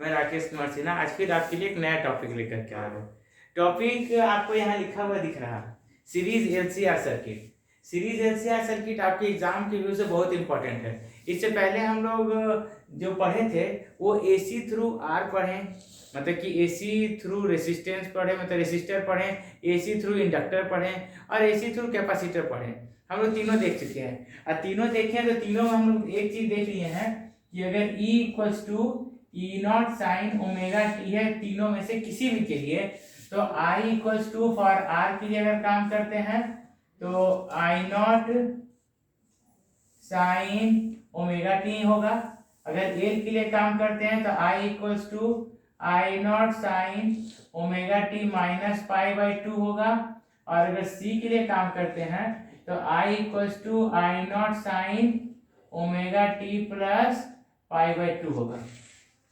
मैं राकेश कुमार सिन्हा आज फिर आपके लिए एक नया टॉपिक लेकर के आ रहा हूँ। टॉपिक आपको यहाँ लिखा हुआ दिख रहा है, series LCR circuit. Series LCR circuit आपके एग्जाम के व्यू से बहुत इंपॉर्टेंट है। इससे पहले हम लोग जो पढ़े थे वो एसी थ्रू आर पढ़े, मतलब कि एसी थ्रू रेसिस्टेंस पढ़े, मतलब रेसिस्टर पढ़े, एसी थ्रू इंडक्टर पढ़े और एसी थ्रू कैपेसिटर पढ़े। हम लोग तीनों देख चुके हैं और तीनों देखे हैं तो तीनों हम लोग एक चीज देख लिए हैं कि अगर E equals to E naught sine omega t है तीनों में से किसी भी के लिए, तो I equals to for R के लिए अगर काम करते हैं तो I naught sine omega t होगा। अगर एल के लिए काम करते हैं तो I equals to I naught sine omega t minus pi by two होगा। और अगर C के लिए काम करते हैं तो I equals to I naught sine omega t plus pi by two होगा।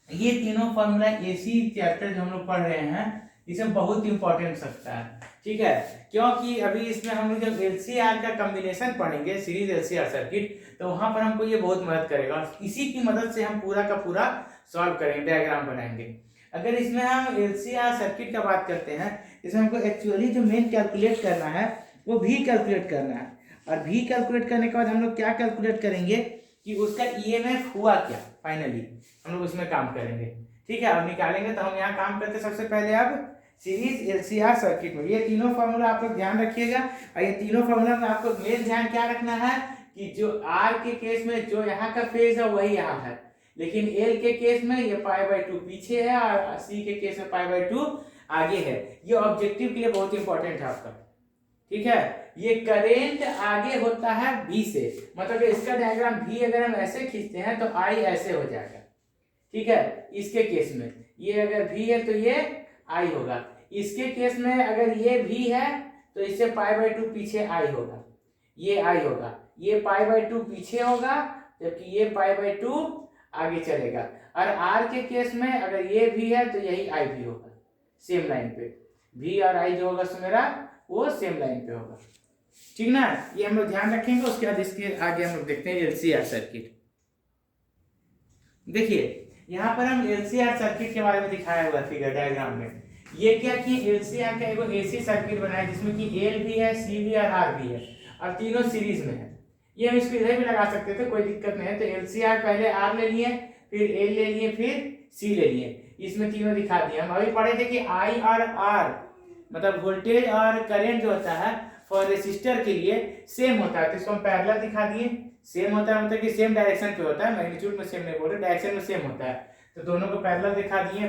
ये तीनों फॉर्मूला एसी चैप्टर जो हम लोग पढ़ रहे हैं इसमें बहुत इंपॉर्टेंट सकता है, ठीक है, क्योंकि अभी इसमें हम लोग जब एलसीआर का कॉम्बिनेशन पढ़ेंगे, सीरीज एलसीआर सर्किट, तो वहां पर हमको ये बहुत मदद करेगा। इसी की मदद से हम पूरा का पूरा सॉल्व करेंगे, डायग्राम बनाएंगे। अगर इसमें हम एलसीआर सर्किट का बात करते हैं, इसमें हमको एक्चुअली जो मेन कैलकुलेट करना है वो भी कैलकुलेट करना है। और भी कैलकुलेट करने के बाद हम लोग क्या कैलकुलेट करेंगे कि उसका ईएमएफ हुआ क्या, फाइनली हम लोग उसमें काम करेंगे, ठीक है। अब निकालेंगे तो हम यहाँ काम करते हैं सबसे पहले अब सीरीज एलसीआर सर्किट में। ये तीनों फार्मूला आप लोग ध्यान रखिएगा और ये तीनों फार्मूला में आपको मेन ध्यान क्या रखना है कि जो आर के केस में जो यहाँ का फेज है वही यहाँ है, लेकिन एल के केस में ये पाई बाई टू पीछे है और सी के केस में पाई बाई टू आगे है। ये ऑब्जेक्टिव के लिए बहुत इंपॉर्टेंट है आपका, ठीक है। ये करेंट आगे होता है V से, मतलब इसका डायग्राम V अगर हम ऐसे खींचते हैं तो I ऐसे हो जाएगा, ठीक है। इसके केस में ये अगर V है तो ये I होगा। इसके केस में अगर ये V है तो इससे पाई बाई टू पीछे I होगा, ये I होगा। ये पाई बाई टू पीछे होगा जबकि ये पाई बाई टू आगे चलेगा। और R के केस में अगर ये V है तो यही I भी होगा, सेम लाइन पे V और I जो होगा सो मेरा वो सेम लाइन पे होगा, ठीक ना। ये हम लोग ध्यान रखेंगे। उसके बाद इसके आगे हम लोग देखते हैं एलसीआर सर्किट। देखिए यहाँ पर हम एलसीआर सर्किट के बारे में दिखाया हुआ फिगर डायग्राम में। ये क्या कि एलसीआर का एक एसी सर्किट बनाया जिसमें कि एल भी है, सी भी और आर भी है और तीनों सीरीज में है। ये हम इसको इधर भी लगा सकते थे, कोई दिक्कत नहीं है। तो एलसीआर पहले आर ले लिए, फिर एल ले लिए, फिर सी ले लिए, इसमें तीनों दिखा दिए। हम अभी पढ़े थे कि आई और आर मतलब वोल्टेज और करंट जो होता है फॉर रेसिस्टर के लिए सेम होता है, तो इसको हम पैरेलल दिखा दिए। सेम होता है मतलब कि सेम डायरेक्शन पे होता है, मैग्नीट्यूड में सेम नहीं बोल रहे, डायरेक्शन में सेम होता है, तो दोनों को पैरेलल दिखा दिए।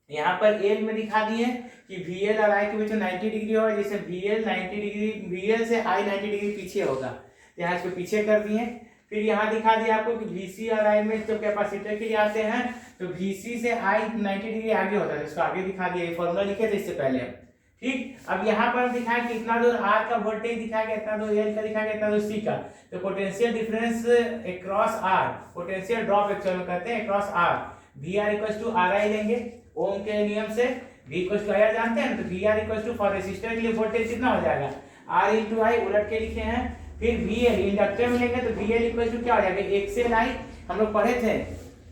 यहाँ पर एल में दिखा दिए कि वीएल और आई के बीच में 90 डिग्री होगा, जैसे वीएल 90 डिग्री, वीएल से आई 90 डिग्री पीछे होगा, यहाँ इसको पीछे कर दिए। फिर यहाँ दिखा दिया आपको कि VC और I में तो कैपेसिटर के लिए आते हैं तो VC से I 90 डिग्री आगे होता है, इसको आगे दिखा दिया। ये फॉर्मूला लिखे थे इससे पहले, ठीक। अब यहाँ पर दिखाया कि इतना दूर R का वोल्टेज दिखाया गया, इतना दूर L का दिखाया गया, इतना दूर C का, तो potential difference across R, potential drop actual में कहते हैं across R, VR equals to RI लेंगे ओम के नियम से। V इक्वल्स टू IR जानते हैं, तो VR equals to for resistor के लिए वोल्टेज कितना हो जाएगा R इंटू I, उलट के लिखे हैं। फिर VL इंडक्टर में लेंगे तो VL इक्वल्स टू क्या हो जाएगा XL I, हम लोग पढ़े थे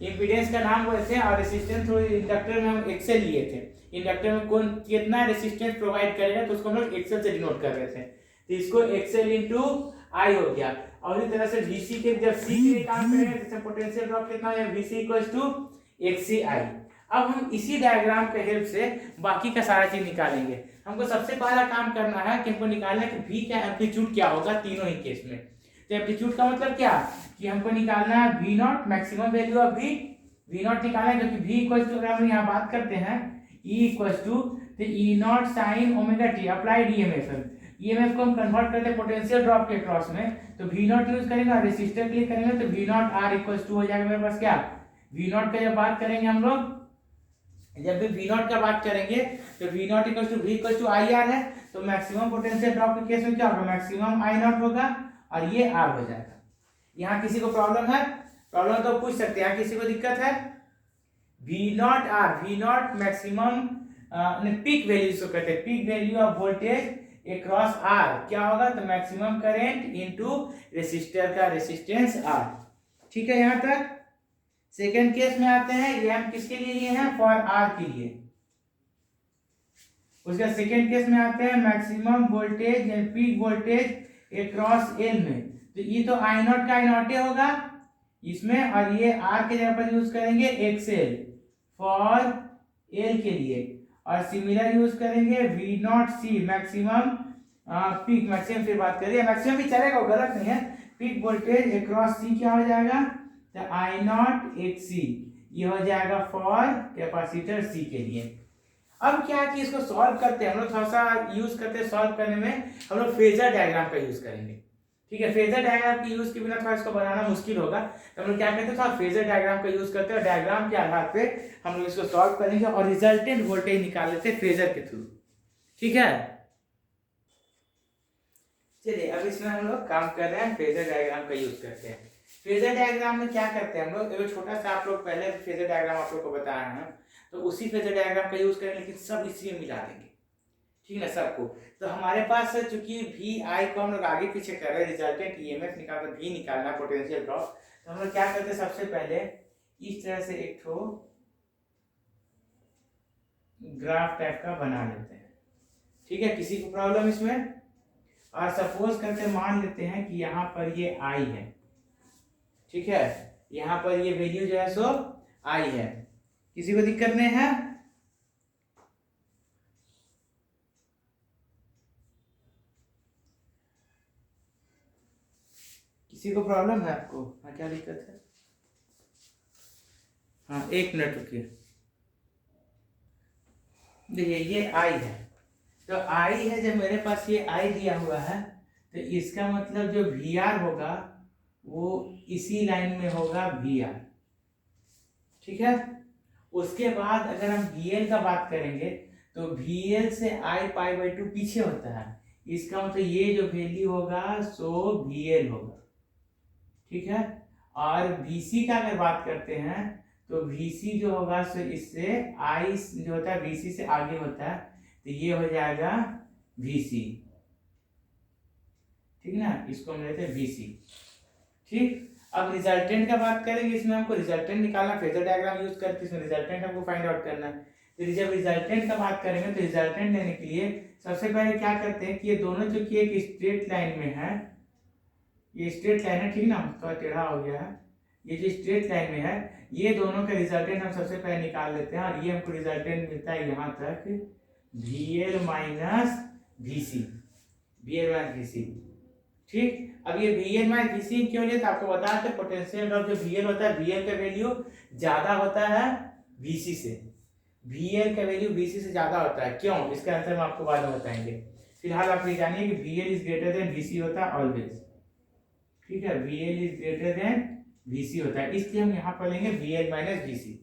इम्पीडेंस का नाम बोलते हैं, और रेसिस्टेंस थ्रू इंडक्टर में हम एक्सेल लिए थे। इंडक्टर में कौन कितना रेसिस्टेंस प्रोवाइड करेगा तो उसको हम लोग एक्सेल से डिनोट कर रहे थे, तो इसको एक्सेल इंटू आई हो गया। और इस तरह से VC के जब C के लिए काम करेंगे तो पोटेंशियल ड्रॉप कितना हो जाएगा VC इक्वल्स टू XCI। अब हम इसी डायग्राम के हेल्प से बाकी का सारा चीज निकालेंगे। हमको सबसे पहला काम करना है कि हमको निकालना है कि V क्या एम्पलीट्यूड क्या होगा तीनों ही केस में। तो एम्पलीट्यूड का मतलब क्या कि हमको निकालना है V not, maximum value of V not निकालना है, क्योंकि V इक्वल्स टू अगर हम यहाँ बात करते हैं E इक्वल्स टू तो E not sine omega T applied EMF को हम कन्वर्ट करते हैं पोटेंशियल ड्रॉप के क्रॉस में, तो V नॉट यूज करेंगे और रेसिस्टर के लिए करेंगे तो V naught R equals to हो जाएगा मेरे पास क्या V नॉट का जब बात करेंगे हम लोग, जब भी V नॉट का बात करेंगे तो V naught equals to IR है, तो मैक्सिमम पोटेंशियल ड्रॉप के केस में क्या होगा मैक्सिमम I नॉट होगा और ये R हो जाएगा। यहाँ किसी को प्रॉब्लम है, प्रॉब्लम तो पूछ सकते हैं, यहाँ किसी को दिक्कत है। V naught R, V not maximum peak value को कहते हैं, peak value of voltage across R क्या होगा तो मैक्सिमम करंट इनटू रेसिस्टर का रेसिस्टेंस R, ठीक है यहाँ तक। सेकेंड केस में आते हैं, ये हम किसके लिए लिए हैं, फॉर आर के लिए। उसका सेकेंड केस में आते हैं मैक्सिमम वोल्टेज या पीक वोल्टेज अक्रॉस एल में, तो ये तो आई नॉट का आई नॉट होगा इसमें, और ये आर के जगह पर यूज करेंगे एक्सएल फॉर एल के लिए, और सिमिलर यूज करेंगे V naught C maximum peak, maximum फिर बात करिए, मैक्सिमम भी चलेगा, गलत नहीं है। पीक वोल्टेज अक्रॉस सी क्या हो जाएगा, तो आई नॉट एक्स सी, ये हो जाएगा फॉर कैपेसिटर सी के लिए। अब क्या है कि इसको सॉल्व करते हैं हम लोग, थोड़ा सा यूज करते हैं सॉल्व करने में, हम लोग फेजर डायग्राम का यूज करेंगे। ठीक है, फेजर डायग्राम की यूज के बिना थोड़ा इसको बनाना मुश्किल होगा, तो हम लोग क्या करते हैं, थोड़ा फेजर डायग्राम का यूज करते हैं, और डायग्राम के आधार पे हम लोग इसको सॉल्व करेंगे और रिजल्टेंट वोल्टेज निकाल लेते हैं फेजर के थ्रू। ठीक है, चलिए अब इसमें हम लोग काम कर रहे हैं, फेजर डायग्राम का यूज करते हैं। फेजर डायग्राम में क्या करते हैं हम लोग, एक छोटा सा आप लोग पहले फेजर डायग्राम आप लोग को बताया है, तो उसी फेजर डायग्राम का यूज करेंगे, लेकिन सब इसी में मिला देंगे। ठीक है ना, सबको। तो हमारे पास चूंकि वी आई को हम लोग आगे पीछे कर रहे हैं, रिजल्टेंट ईएमएफ निकालना, वी निकालना, पोटेंशियल ड्रॉप, तो हम लोग क्या करते हैं, सबसे पहले इस तरह से एक ठो ग्राफ टाइप का बना लेते हैं। ठीक है, किसी को प्रॉब्लम इसमें, और सपोज करते मान लेते हैं कि यहाँ पर ये आई है। ठीक है, यहाँ पर ये वैल्यू जो है सो आई है, किसी को दिक्कत नहीं है। किसी को प्रॉब्लम है आपको, हाँ क्या दिक्कत है, हाँ एक मिनट रुकिए। देखिए ये आई है, तो आई है, जब मेरे पास ये आई दिया हुआ है, तो इसका मतलब जो वी आर होगा वो इसी लाइन में होगा वी आर। ठीक है, उसके बाद अगर हम वी एल का बात करेंगे, तो वी एल से आई पाई बाई 2 पीछे होता है, इसका मतलब ये जो वैल्यू होगा सो वी एल होगा। ठीक है, और वीसी का अगर बात करते हैं, तो वीसी जो होगा सो इससे आई जो होता है वीसी से आगे होता है, तो ये हो जाएगा वीसी। ठीक ना, इसको हम लेते हैं वीसी। ठीक, अब रिजल्टेंट का बात करेंगे, इसमें हमको रिजल्टेंट निकालना, फेजर डायग्राम यूज करके इसमें रिजल्टेंट हमको फाइंड आउट करना है। तो जब रिजल्टेंट का बात करेंगे, तो रिजल्टेंट लेने के लिए सबसे पहले क्या करते हैं कि ये दोनों जो कि एक स्ट्रेट लाइन में है, ये स्ट्रेट लाइन है, ठीक ना, थोड़ा टेढ़ा हो गया है, ये जो स्ट्रेट लाइन में है, ये दोनों का रिजल्टेंट हम सबसे पहले निकाल लेते हैं, और ये हमको रिजल्टेंट मिलता है यहाँ तक V L minus V C, V L minus V C. ठीक, अब ये V L minus V C क्यों लिया, तो आपको बता दें पोटेंशियल ड्रॉप जो वी एल होता है, वी एल का वैल्यू ज्यादा होता है वी सी से, वी एल का वैल्यू वी सी से ज्यादा होता है। क्यों, इसका आंसर हम आपको बाद में बताएंगे। फिलहाल आप ये जानिए कि V L is greater than V C होता है ऑलवेज। ठीक है, V L is greater than V C होता है, इसलिए हम यहाँ पर लेंगे V L minus V C.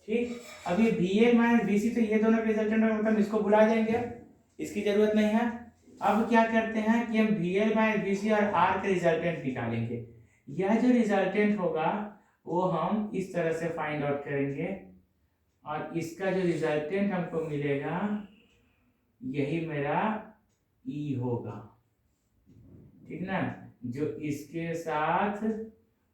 ठीक, अब ये V L minus V C, तो ये दोनों के रिजल्टेंट मतलब इसको भुला जाएंगे, इसकी जरूरत नहीं है। अब क्या करते हैं कि हम वी एल माइनस वी सी और आर के रिजल्टेंट निकालेंगे। यह जो रिजल्टेंट होगा वो हम इस तरह से फाइंड आउट करेंगे, और इसका जो रिजल्टेंट हमको मिलेगा यही मेरा ई होगा। ठीक ना, जो इसके साथ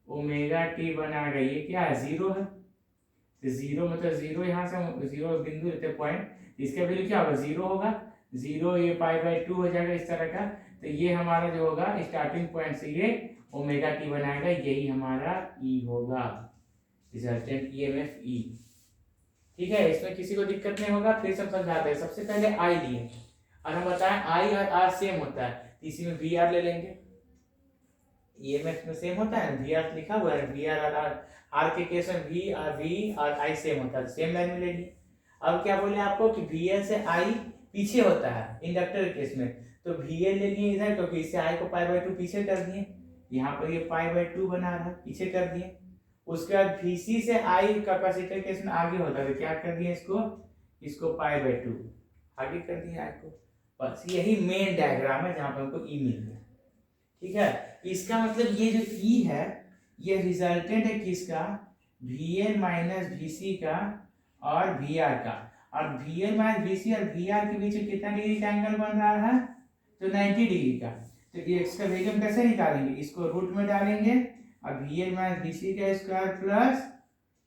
ओमेगा टी बनाएगा, ये क्या है, जीरो है, तो जीरो मतलब जीरो, यहाँ से जीरो बिंदु लेते पॉइंट, इसका वैल्यू क्या होगा, जीरो होगा, जीरो ये पाई बाई 2 हो जाएगा इस तरह का, तो ये हमारा जो होगा स्टार्टिंग पॉइंट से ये ओमेगा टी बनाएगा, यही हमारा ई होगा, रिजल्टेंट ईएमएफ ई। ठीक है, इसमें किसी को दिक्कत नहीं होगा, फिर सब समझाते हैं। सबसे पहले आई लिए, और हम बताएं आई और आर सेम होता है, तो इसी में वी आर ले लेंगे, ईएमएफ में सेम होता है, वी आर लिखा हुआ है, वी आर और आर के केस में वी और आई सेम होता है, सेम लाइन मिलेगी। अब क्या बोले आपको कि वी एल से आई पीछे होता है इंडक्टर के केस में, तो वी एल ले लिए इधर, क्योंकि इससे आई को पाई बाई 2 पीछे कर दिए, यहाँ पर ये पाई बाई 2 बना रहा है, पीछे कर दिए। उसके बाद वीसी से आई कैपेसिटर के केस में आगे होता है, तो क्या कर दिए, इसको पाई बाई 2 आगे कर दिए आई को। बस यही मेन डायग्राम है जहाँ पर हमको ई मिल गया। ठीक है, इसका मतलब ये जो ई है ये रिजल्टेंट है किसका, वी एल माइनस वी सी का और वी आर का, और वी एल माइनस वी सी और वी आर के बीच में कितना डिग्री का एंगल बन रहा है, तो 90 डिग्री का। तो ये इसका वैल्यू हम कैसे निकालेंगे, इसको रूट में डालेंगे, और वी एल माइनस वी सी का स्क्वायर प्लस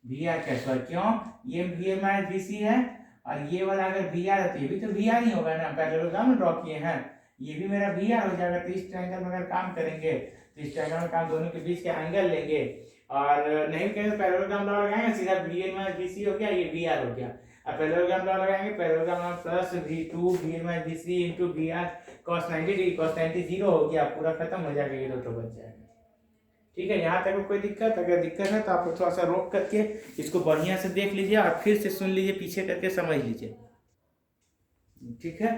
वी आर का स्क्वायर। क्यों? ये वी एम माइनस वी सी है और ये वाला अगर वी आर है तो ये भी तो वी आर ही होगा ना, पैरेललोग्राम में ड्रॉ किए हैं, ये भी मेरा वी आर हो जाएगा। तो इस ट्रायंगल में अगर काम करेंगे तो इस ट्रायंगल में काम दोनों के बीच के एंगल लेंगे और नहीं करेंगे तो पैरेललोग्राम लॉ लगाएंगे, सीधा V N minus V C हो गया, ये वी आर हो गया। अब पैरेललोग्राम लॉ लगाएंगे, parallelogram law plus V two V N minus V C into V R cos 90 डिग्री, cos 90 जीरो हो गया, पूरा खत्म हो जाएगा, ये दो तो बच जाएगा। ठीक है, यहाँ तक कोई दिक्कत? अगर दिक्कत है तो आप थोड़ा सा रोक करके इसको बढ़िया से देख लीजिए और फिर से सुन लीजिए, पीछे करके समझ लीजिए। ठीक है,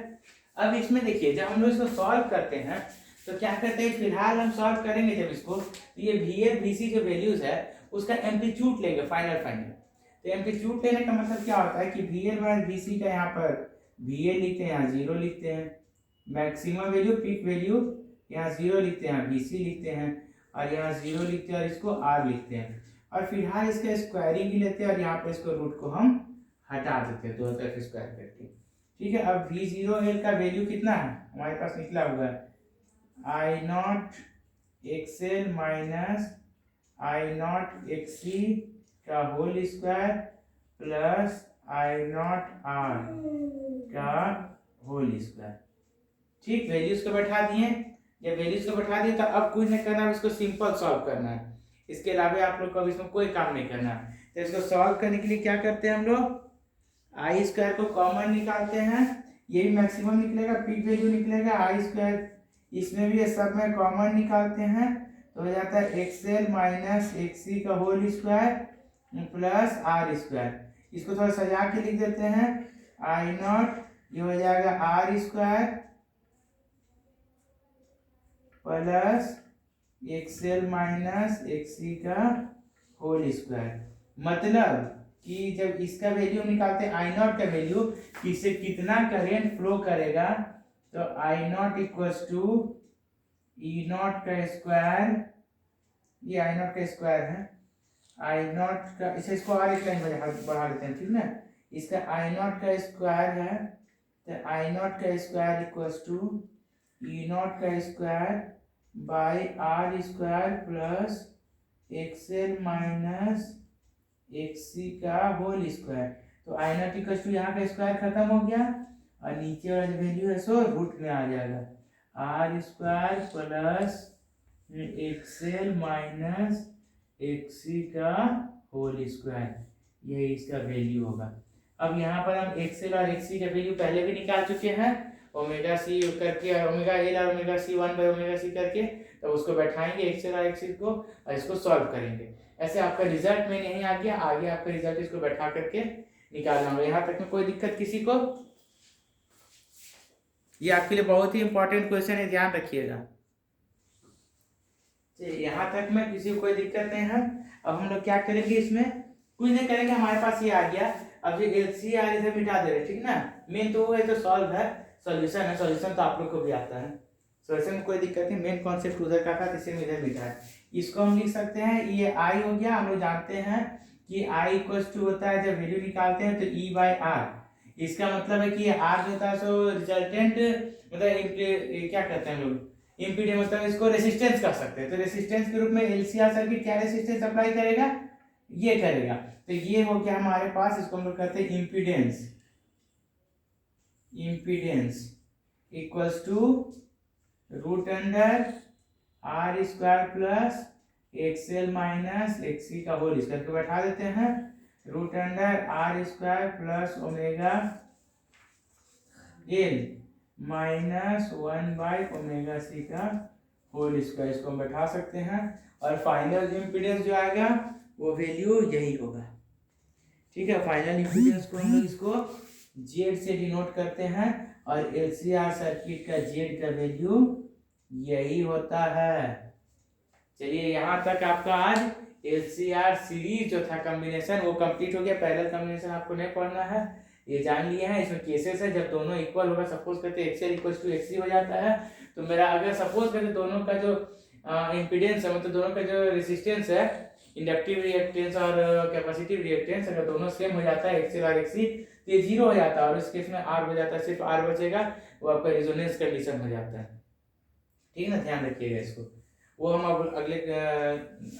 अब इसमें देखिए जब हम लोग इसको सॉल्व करते हैं तो क्या करते हैं, फिलहाल हम सॉल्व करेंगे जब इसको, तो ये वी एल वी सी जो वैल्यूज है उसका एम्पलीट्यूड लेंगे फाइनल। तो एम्पलीट्यूड लेने का मतलब क्या होता है कि वी एल माइनस वी सी का यहाँ पर वी एल लिखते हैं, यहाँ जीरो लिखते हैं, मैक्सिमम वैल्यू पीक वैल्यू यहाँ जीरो लिखते हैं, वी सी लिखते हैं और यहाँ जीरो लिखते हैं और इसको आर लिखते हैं, और फिलहाल इसका स्क्वायरिंग ही लेते हैं और यहाँ पर इसको रूट को हम हटा देते हैं 2 तरफ स्क्वायर करके। ठीक है, अब वी जीरो एल का वैल्यू कितना है हमारे पास निकला हुआ है, I naught XL minus I naught XC का whole square plus I naught R का होल स्क्वायर। ठीक, वैल्यूज को बैठा दिए, जब वैल्यूज को बैठा दिए तो अब कुछ नहीं करना है, इसको सिंपल सॉल्व करना है, इसके अलावा आप लोग को इसमें कोई काम नहीं करना है। तो इसको सॉल्व करने के लिए क्या करते हैं हम लोग, आई स्क्वायर को कॉमन निकालते हैं, ये भी मैक्सिमम निकलेगा, पीक वैल्यू निकलेगा, आई स्क्वायर इसमें भी सब में कॉमन निकालते हैं तो हो जाता है एक्सएल माइनस एक्सी का whole square plus R square. इसको थोड़ा सजा के लिख देते हैं, आई नॉट ये हो जाएगा R square plus XL minus XC का होल स्क्वायर। मतलब कि जब इसका वैल्यू निकालते हैं आई नॉट का वैल्यू कि इससे कितना करंट फ्लो करेगा, तो I naught equals to E naught का स्क्वायर, ये आई नॉट का स्क्वायर है, आई नॉट का इसे इसको और एक लाइन बढ़ा देते हैं, ठीक ना, इसका आई नॉट का स्क्वायर है तो आई नॉट का square equals to E naught का square by R square plus XL minus XC का होल स्क्वायर। तो आई नॉट इक्वल्स टू यहाँ का स्क्वायर खत्म हो गया और नीचे वाला जो वैल्यू है सो रूट में आ जाएगा, R square plus XL minus XC का होल स्क्वायर, ये इसका वैल्यू होगा। अब यहाँ पर हम एक्सएल और एक्सी का वैल्यू पहले भी निकाल चुके हैं, ओमेगा सी करके और ओमेगा एल और ओमेगा सी 1/ओमेगा सी करके, तो उसको बैठाएंगे एक्सएल और एक्सी को और इसको सॉल्व करेंगे। ऐसे आपका रिजल्ट में नहीं आ गया, आगे आपका रिजल्ट इसको बैठा करके निकालना होगा। यहाँ तक में कोई दिक्कत किसी को? ये आपके लिए बहुत ही इंपॉर्टेंट क्वेश्चन है, ध्यान रखिएगा। यहाँ तक में किसी को कोई दिक्कत नहीं है। अब हम लोग क्या करेंगे, इसमें कुछ नहीं करेंगे, हमारे पास ये आ गया। अब जो LCR इधर मिटा दे रहे, ठीक ना, मेन तो वो है, तो सॉल्व है, सॉल्यूशन है, सॉल्यूशन तो आप लोग को भी आता है, सॉल्यूशन में कोई दिक्कत नहीं, मेन कॉन्सेप्ट उधर का था, इसे इधर मिटा है। इसको हम लिख सकते हैं, ये आई हो गया, हम लोग जानते हैं कि आई इक्वल्स टू होता है जब वैल्यू निकालते हैं तो ई बाई आर, इसका मतलब है कि आर जो होता है सो रिजल्टेंट, मतलब क्या कहते हैं हम लोग, इम्पीडेंस, मतलब इसको रेसिस्टेंस कर सकते हैं। तो रेसिस्टेंस के रूप में LCR सर्किट क्या रेसिस्टेंस अप्लाई करेगा, ये करेगा। तो ये हो गया हमारे पास, इसको हम लोग कहते हैं impedance, impedance equals to root under R square plus XL minus XC का होल स्क्वायर को बैठा देते हैं, root under R square plus omega L minus 1/ओमेगा सी का होल स्क्वायर, इसको हम बैठा सकते हैं और फाइनल इम्पीडेंस जो आएगा वो वैल्यू यही होगा। ठीक है, फाइनल इम्पीडेंस को हम लोग इसको जेड से डिनोट करते हैं और LCR सर्किट का जेड का वैल्यू यही होता है। चलिए यहाँ तक आपका आज LCR सीरीज जो था कॉम्बिनेशन वो कंप्लीट हो गया। पैरेलल कॉम्बिनेशन आपको नहीं पढ़ना है, ये जान लिए हैं। इसमें केसेस है जब दोनों इक्वल होगा, सपोज करते एक्सएल इक्वल्स टू एक्सी हो जाता है, तो मेरा अगर सपोज करते दोनों का जो इम्पीडेंस है, मतलब दोनों का जो रेसिस्टेंस है, इंडक्टिव रिएक्टेंस और कैपेसिटिव रिएक्टेंस, अगर दोनों सेम हो जाता है एक्सएल और एक्सी, तो ये जीरो हो जाता है और इस केस में आर हो जाता है, सिर्फ आर बचेगा, वो आपका रेजोनेंस कंडीशन हो जाता है। ठीक है ना, ध्यान रखिएगा इसको। वो हम अब अगले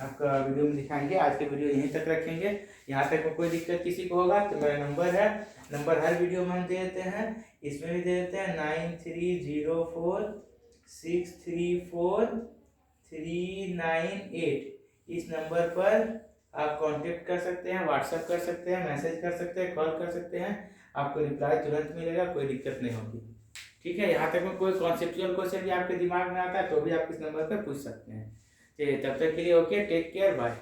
आपका वीडियो में दिखाएंगे। आज के वीडियो यहीं तक रखेंगे। यहाँ तक में कोई दिक्कत किसी को होगा तो मेरा नंबर है, नंबर हर वीडियो में हम दे देते हैं, इसमें भी दे देते हैं 9304634398। इस नंबर पर आप कांटेक्ट कर सकते हैं, व्हाट्सएप कर सकते हैं, मैसेज कर सकते हैं, कॉल कर सकते हैं, आपको रिप्लाई तुरंत मिलेगा, कोई दिक्कत नहीं होगी। ठीक है, यहाँ तक में कोई कॉन्सेप्चुअल क्वेश्चन भी आपके दिमाग में आता है तो भी आप इस नंबर पर पूछ सकते हैं। चलिए तब तक के लिए ओके, टेक केयर, बाय।